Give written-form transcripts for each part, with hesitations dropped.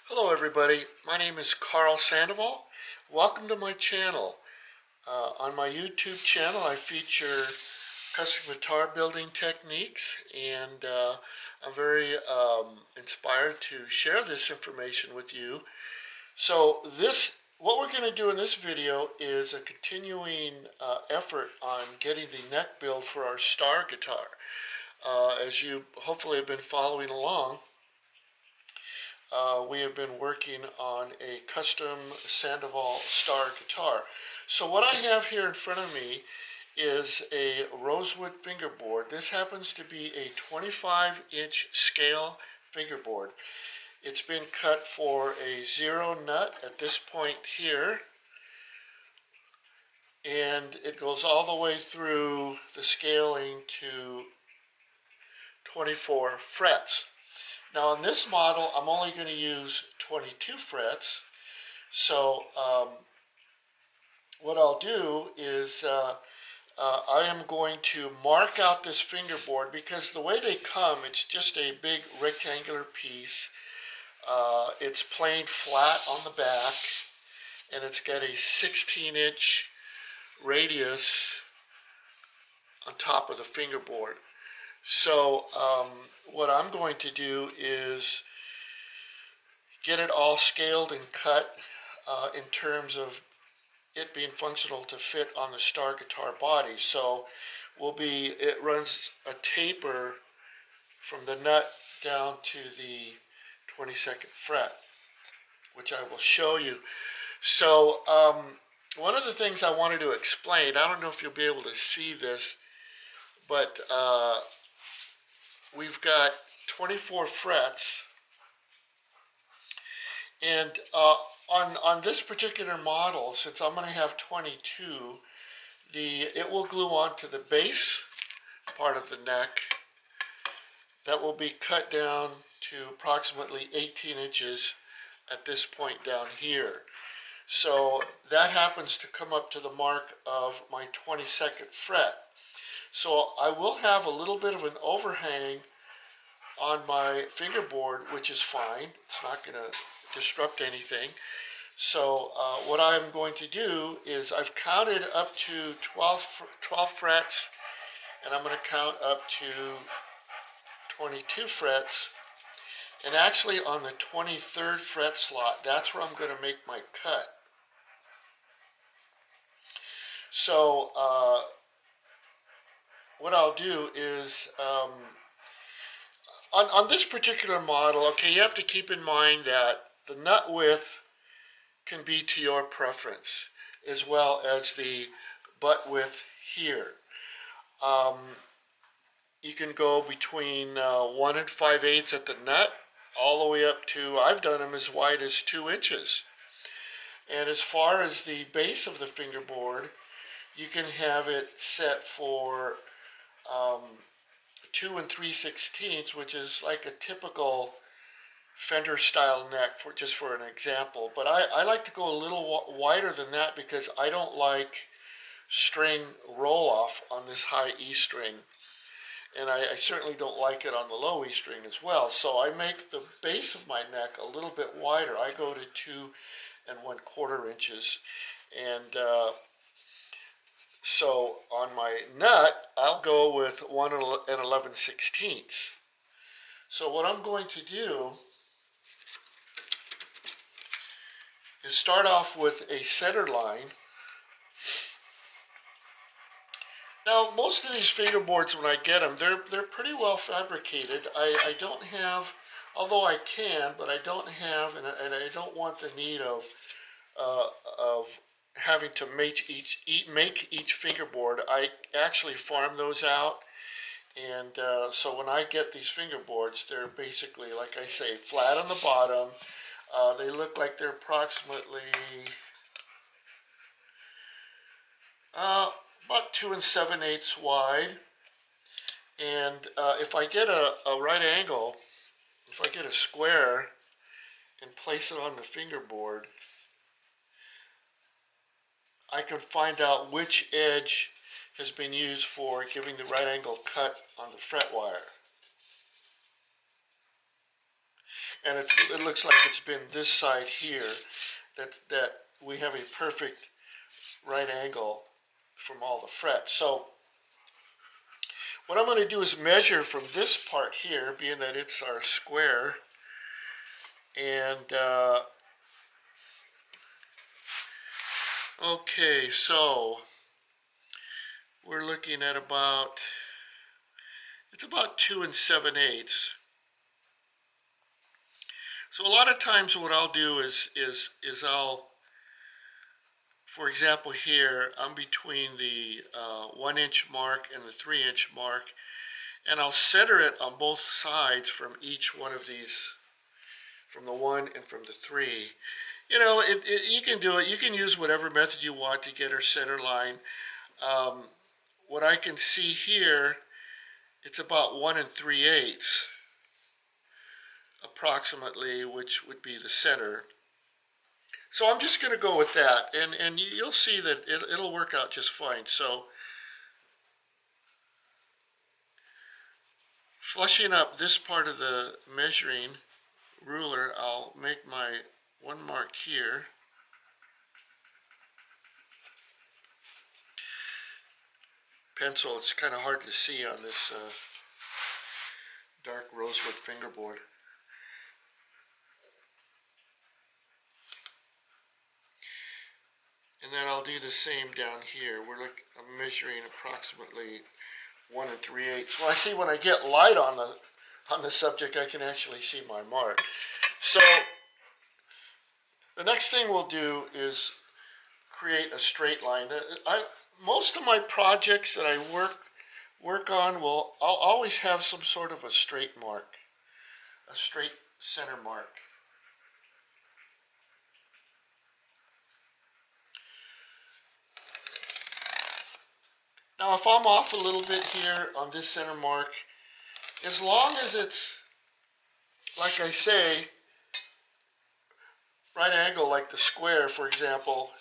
Hello everybody, my name is Karl Sandoval. Welcome to my channel. On my YouTube channel I feature custom guitar building techniques and I'm very inspired to share this information with you. So what we're going to do in this video is a continuing effort on getting the neck build for our star guitar. As you hopefully have been following along, we have been working on a custom Sandoval star guitar. So what I have here in front of me is a rosewood fingerboard. This happens to be a 25-inch scale fingerboard. It's been cut for a 0 nut at this point here, and it goes all the way through the scaling to 24 frets. Now on this model, I'm only going to use 22 frets. So what I'll do is I am going to mark out this fingerboard because the way they come, it's just a big rectangular piece. It's planed flat on the back, and it's got a 16-inch radius on top of the fingerboard. So what I'm going to do is get it all scaled and cut in terms of it being functional to fit on the star guitar body. So it runs a taper from the nut down to the 22nd fret, which I will show you. So one of the things I wanted to explain, I don't know if you'll be able to see this, but we've got 24 frets, and on this particular model, since I'm going to have 22, it will glue onto the base part of the neck. That will be cut down to approximately 18 inches at this point down here. So that happens to come up to the mark of my 22nd fret. So I will have a little bit of an overhang on my fingerboard, which is fine. It's not going to disrupt anything. So what I'm going to do is I've counted up to 12 frets, and I'm going to count up to 22 frets. And actually on the 23rd fret slot, that's where I'm going to make my cut. So what I'll do is on this particular model, okay, you have to keep in mind that the nut width can be to your preference, as well as the butt width here. You can go between 1 and 5/8 at the nut, all the way up to, I've done them as wide as 2 inches. And as far as the base of the fingerboard, you can have it set for 2 3/16, which is like a typical Fender style neck, just for an example. But I like to go a little wider than that because I don't like string roll off on this high E string, and I certainly don't like it on the low E string as well. So I make the base of my neck a little bit wider. I go to 2 1/4 inches, and so on my nut I'll go with 1 11/16. So what I'm going to do is start off with a center line. Now, most of these fingerboards, when I get them, they're pretty well fabricated. I don't have, although I can, but I don't have, and I don't want the need of having to make each fingerboard. I actually farm those out, and so when I get these fingerboards, they're basically, like I say, flat on the bottom. They look like they're approximately about 2 7/8 wide. And if I get a right angle, if I get a square and place it on the fingerboard, I can find out which edge has been used for giving the right angle cut on the fret wire. and it looks like it's been this side here that we have a perfect right angle from all the frets. So what I'm going to do is measure from this part here, being that it's our square, and okay, so we're looking at it's about 2 7/8. So a lot of times what I'll do is I'll, for example here, I'm between the 1-inch mark and the 3-inch mark, and I'll center it on both sides from each one of these, from the 1 and from the 3. You know, you can do it. You can use whatever method you want to get our center line. What I can see here, it's about 1 3/8 approximately, which would be the center. So I'm just going to go with that, and you'll see that it'll work out just fine. So flushing up this part of the measuring ruler, I'll make my one mark here. Pencil, it's kind of hard to see on this dark rosewood fingerboard. And then I'll do the same down here. I'm measuring approximately 1 3/8. Well, I see when I get light on the subject, I can actually see my mark. So the next thing we'll do is create a straight line. Most of my projects that I work on I'll always have some sort of a straight mark, a straight center mark. Now, if I'm off a little bit here on this center mark, as long as it's, like I say, right angle, like the square, for example.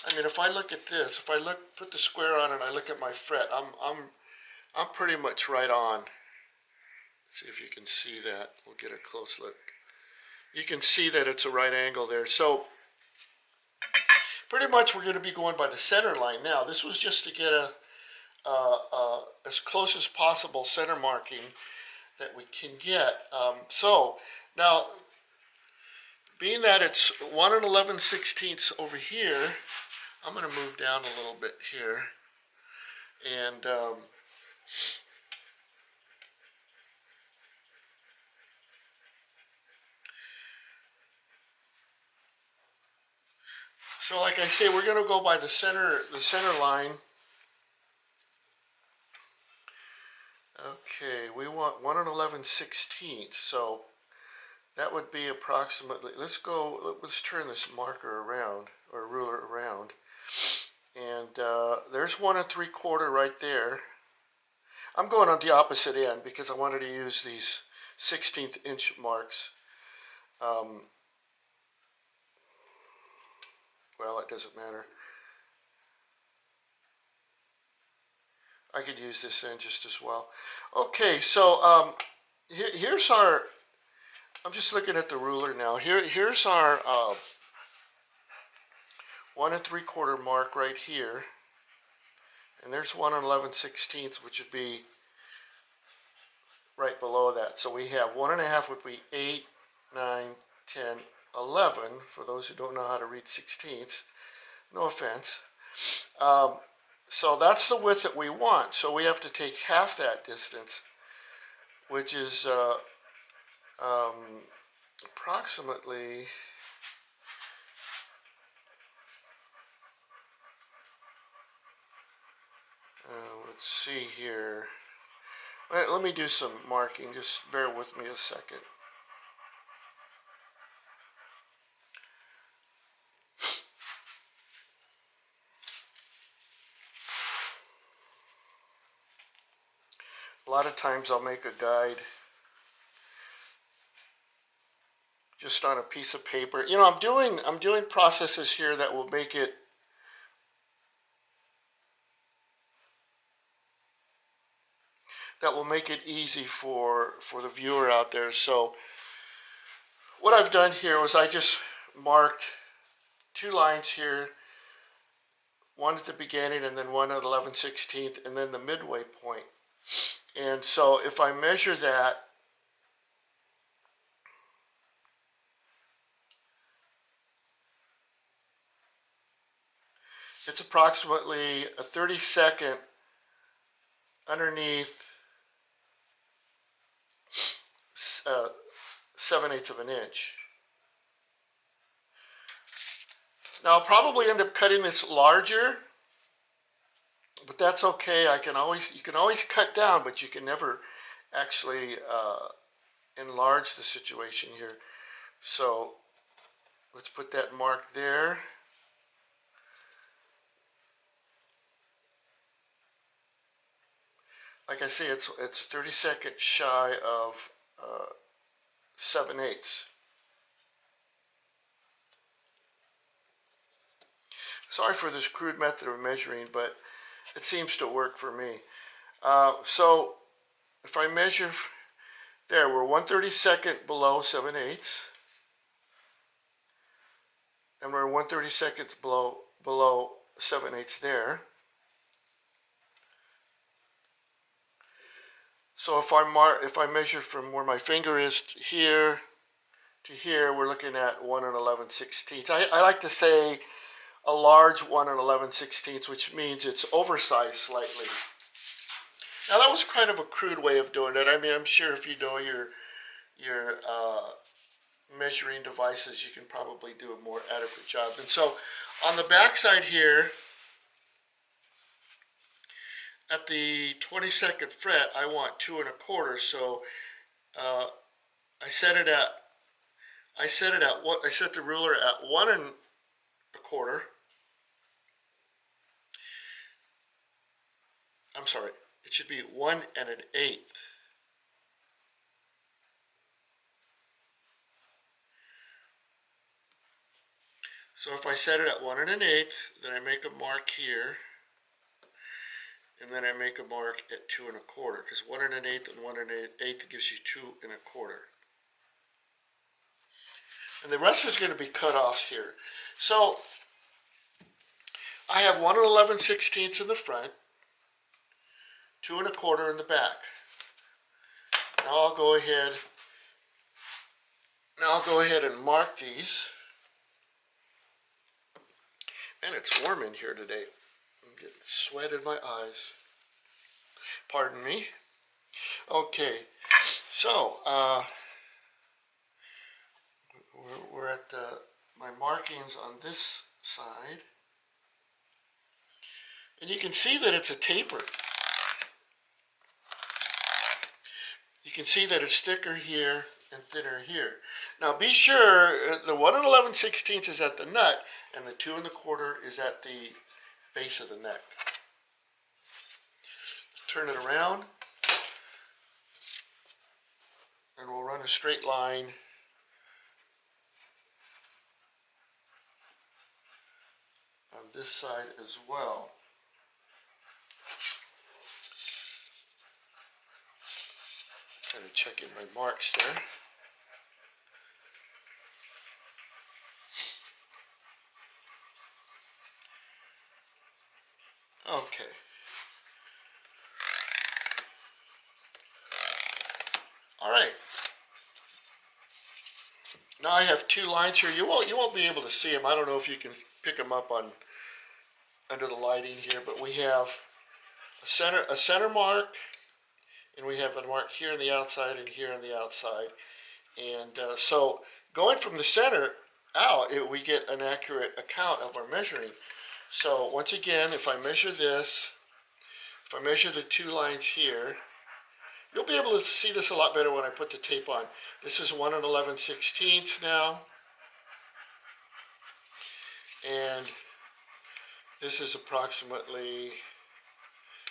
I mean, if I look at this, if I put the square on and I look at my fret, I'm pretty much right on. Let's see if you can see that. We'll get a close look. You can see that it's a right angle there. So pretty much we're going to be going by the center line now. This was just to get as close as possible center marking that we can get. So now, being that it's 1 11/16 over here, I'm going to move down a little bit here. And so like I say, we're going to go by the center line. Okay, we want 1 11/16. So that would be approximately, let's turn this marker around, or ruler around. And there's 1 3/4 right there. I'm going on the opposite end because I wanted to use these 16th inch marks. Well, it doesn't matter. I could use this end just as well. Okay, so here's our, I'm just looking at the ruler now. Here's our 1 3/4 mark right here. And there's 1 11/16, which would be right below that. So we have 1 1/2 would be 8, 9, 10, 11. For those who don't know how to read 16ths, no offense. So that's the width that we want. So we have to take half that distance, which is approximately, let's see here. Let me do some marking. Just bear with me a second. A lot of times I'll make a guide just on a piece of paper. You know, I'm doing processes here that will make it easy for the viewer out there. So what I've done here was I just marked 2 lines here, one at the beginning and then one at 11/16 and then the midway point. And so if I measure that, it's approximately a 32nd underneath 7/8 of an inch. Now I'll probably end up cutting this larger, but that's okay. You can always cut down, but you can never actually enlarge the situation here. So let's put that mark there. Like I say, it's 32nd shy of 7/8. Sorry for this crude method of measuring, but it seems to work for me. So if I measure there, we're 1/32 below 7/8, and we're 1/32 below 7/8 there. So if I measure from where my finger is here to here, we're looking at 1 11/16. I like to say a large 1 11/16, which means it's oversized slightly. Now that was kind of a crude way of doing it. I mean, I'm sure if you know your measuring devices, you can probably do a more adequate job. And so on the back side here, at the 22nd fret, I want 2 1/4. So I set the ruler at 1 1/4. I'm sorry, it should be 1 1/8. So if I set it at 1 1/8, then I make a mark here, and then I make a mark at 2 1/4, because 1 1/8 and 1 1/8 gives you 2 1/4. And the rest is going to be cut off here. So I have 1 11/16 in the front, 2 1/4 in the back. Now I'll go ahead and mark these. And it's warm in here today. I'm getting sweat in my eyes. Pardon me. Okay, so we're at my markings on this side. And you can see that it's a taper. You can see that it's thicker here and thinner here. Now be sure the 1 11/16 is at the nut and the 2 1/4 is at the base of the neck. Turn it around and we'll run a straight line on this side as well. Kind of checking my marks there. Okay. All right. Now I have 2 lines here. You won't be able to see them. I don't know if you can pick them up under the lighting here, but we have a center mark, and we have a mark here on the outside and here on the outside. And so going from the center out, we get an accurate account of our measuring. So once again, if I measure this, if I measure the 2 lines here, you'll be able to see this a lot better when I put the tape on. This is 1 11/16 now. And this is approximately,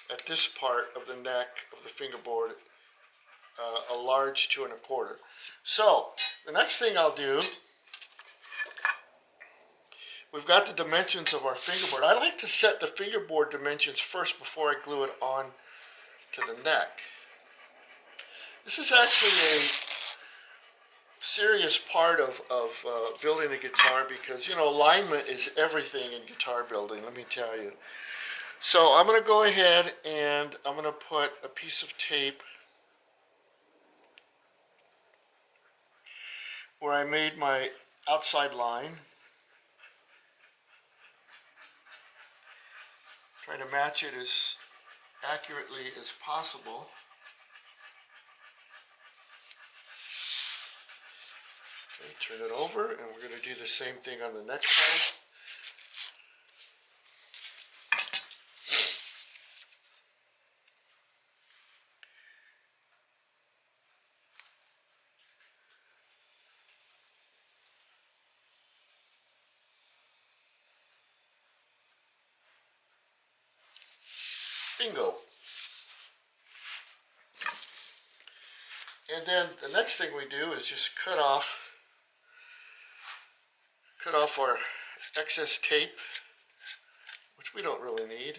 at this part of the neck of the fingerboard, a large 2 1/4. So the next thing I'll do, we've got the dimensions of our fingerboard. I like to set the fingerboard dimensions first before I glue it on to the neck. This is actually a serious part of building a guitar because, you know, alignment is everything in guitar building, let me tell you. So I'm going to go ahead and I'm going to put a piece of tape where I made my outside line. Try to match it as accurately as possible. Okay, turn it over, and we're going to do the same thing on the next side. Bingo. And then the next thing we do is just cut off our excess tape, which we don't really need.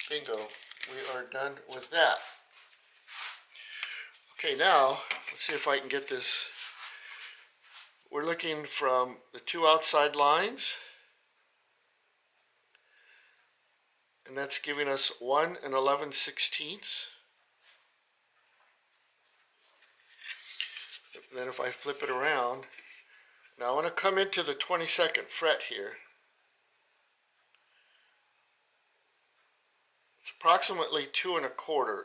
Bingo. We are done with that. Okay, now let's see if I can get this. We're looking from the two outside lines, and that's giving us 1 11/16. Then if I flip it around, now I want to come into the 22nd fret here. It's approximately 2 1/4.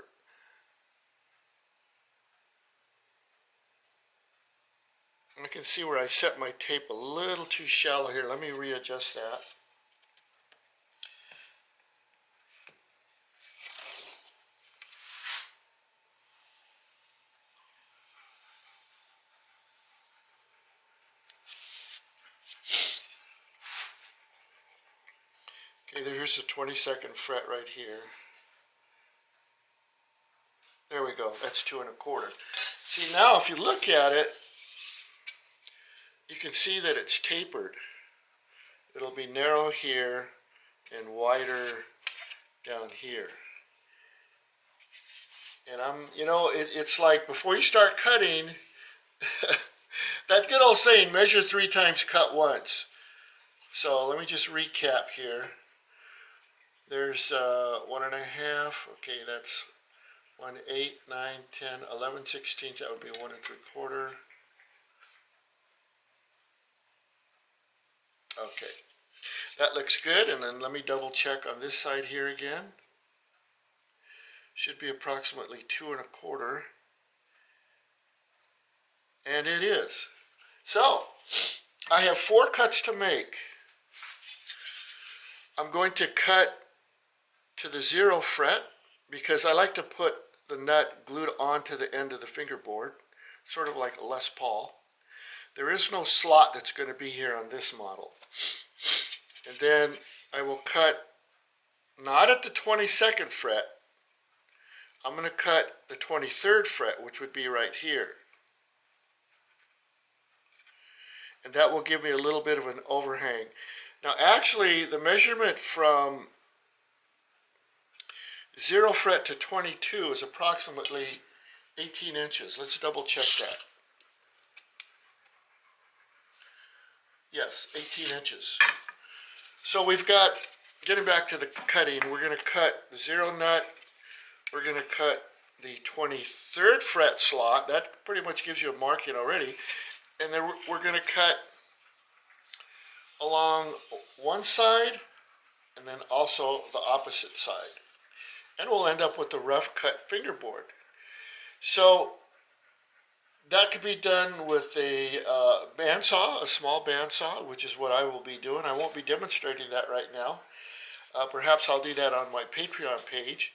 I can see where I set my tape a little too shallow here. Let me readjust that. Okay, there's the 22nd fret right here. There we go, that's 2 1/4. See, now if you look at it, you can see that it's tapered. It'll be narrow here and wider down here. And you know, it's like before you start cutting, that good old saying, measure 3 times, cut once. So let me just recap here. There's 1 1/2, okay, that's 1 8 9 10 11/16, that would be 1 3/4. Okay, that looks good. And then let me double check on this side here again. Should be approximately 2 1/4, and it is. So I have 4 cuts to make. I'm going to cut to the 0 fret because I like to put the nut glued onto the end of the fingerboard, sort of like a Les Paul. There is no slot that's going to be here on this model. And then I will cut not at the 22nd fret. I'm going to cut the 23rd fret, which would be right here. And that will give me a little bit of an overhang. Now actually the measurement from 0 fret to 22 is approximately 18 inches. Let's double check that. Yes, 18 inches. So we've got, getting back to the cutting, we're going to cut the 0 nut, we're going to cut the 23rd fret slot. That pretty much gives you a marking already. And then we're going to cut along one side and then also the opposite side. And we'll end up with the rough cut fingerboard. So that could be done with a bandsaw, a small bandsaw, which is what I will be doing. I won't be demonstrating that right now. Perhaps I'll do that on my Patreon page.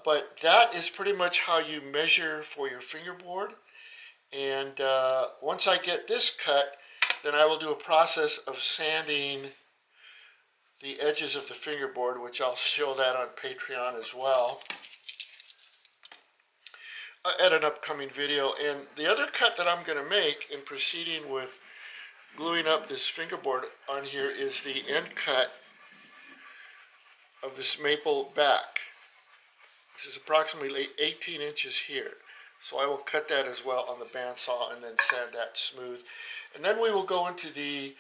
But that is pretty much how you measure for your fingerboard. And once I get this cut, then I will do a process of sanding the edges of the fingerboard, which I'll show that on Patreon as well. at an upcoming video. And the other cut that I'm going to make in proceeding with gluing up this fingerboard on here is the end cut of this maple back. This is approximately 18 inches here. So I will cut that as well on the bandsaw and then sand that smooth. And then we will go into the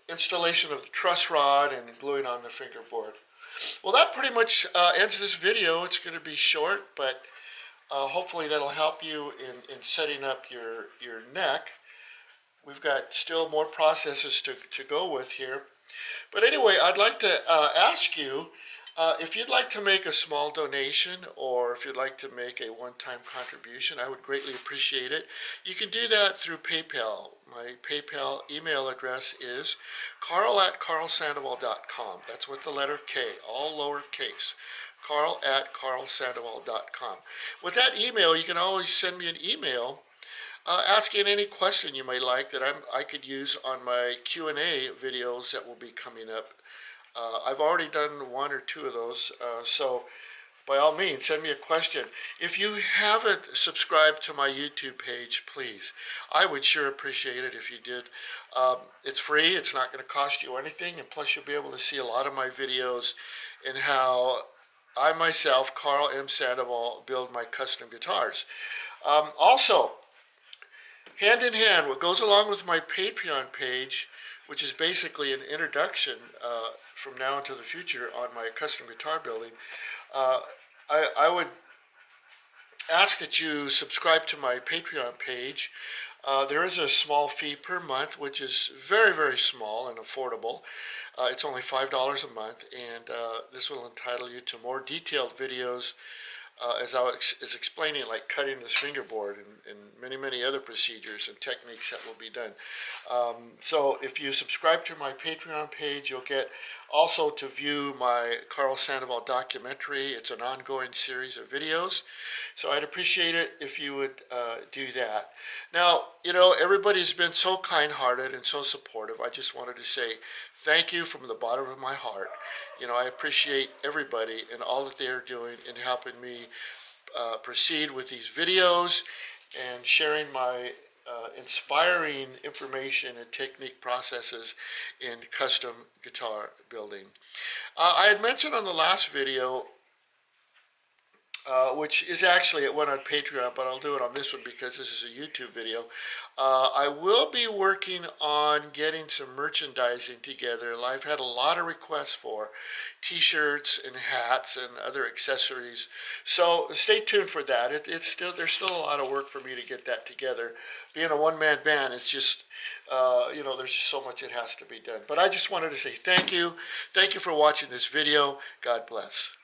installation of the truss rod and gluing on the fingerboard. Well, that pretty much ends this video. It's going to be short, but hopefully that'll help you in setting up your neck. We've got still more processes to go with here. But anyway, I'd like to ask you if you'd like to make a small donation or if you'd like to make a one-time contribution. I would greatly appreciate it. You can do that through PayPal. My PayPal email address is karl@karlsandoval.com. That's with the letter K, all lowercase. karl@karlsandoval.com. With that email, you can always send me an email asking any question you may like that I could use on my Q&A videos that will be coming up. I've already done one or two of those, so by all means, send me a question. If you haven't subscribed to my YouTube page, please, I would sure appreciate it if you did. It's free, it's not going to cost you anything, and plus you'll be able to see a lot of my videos and how I myself, Karl M. Sandoval, build my custom guitars. Also, hand in hand, what goes along with my Patreon page, which is basically an introduction from now into the future on my custom guitar building, I would ask that you subscribe to my Patreon page. There is a small fee per month, which is very, very small and affordable. It's only $5 a month, and this will entitle you to more detailed videos as I was explaining, like cutting this fingerboard and many, many other procedures and techniques that will be done. So if you subscribe to my Patreon page, you'll get also to view my Karl Sandoval documentary. It's an ongoing series of videos. So I'd appreciate it if you would do that. Now, you know, everybody's been so kind-hearted and so supportive. I just wanted to say thank you from the bottom of my heart. You know, I appreciate everybody and all that they are doing in helping me proceed with these videos and sharing my inspiring information and technique processes in custom guitar building. I had mentioned on the last video, which is actually, it went on Patreon, but I'll do it on this one because this is a YouTube video. I will be working on getting some merchandising together. I've had a lot of requests for t-shirts and hats and other accessories. So stay tuned for that. There's still a lot of work for me to get that together. Being a one-man band, it's just, you know, there's just so much that has to be done. But I just wanted to say thank you. Thank you for watching this video. God bless.